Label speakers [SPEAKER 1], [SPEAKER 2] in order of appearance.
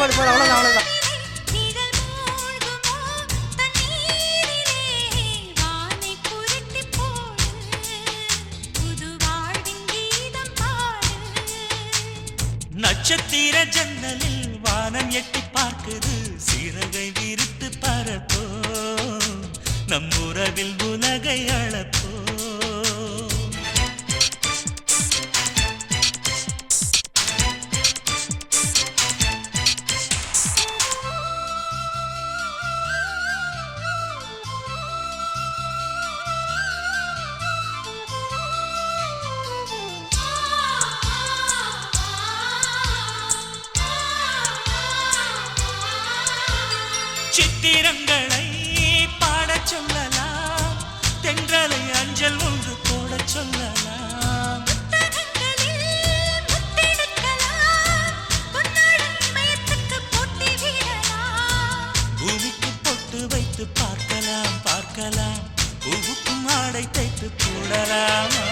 [SPEAKER 1] போடு போடு அவ்வளோதான் அவ்வளோதான்.
[SPEAKER 2] நட்சத்திர ஜன்னலில் வானம் எட்டி பார்க்குது சிறகை விரித்து பரப்போ நம் உறவில் உலகை அளப்போ சித்திரங்களை பாடச் சொல்லலாம் தென்றலை அஞ்சல் ஒன்று போடச் சொல்லலாம் பூமிக்கு பொட்டு வைத்து பார்க்கலாம் பார்க்கலாம் பூவுக்கும் ஆடை தைத்து போடலாமா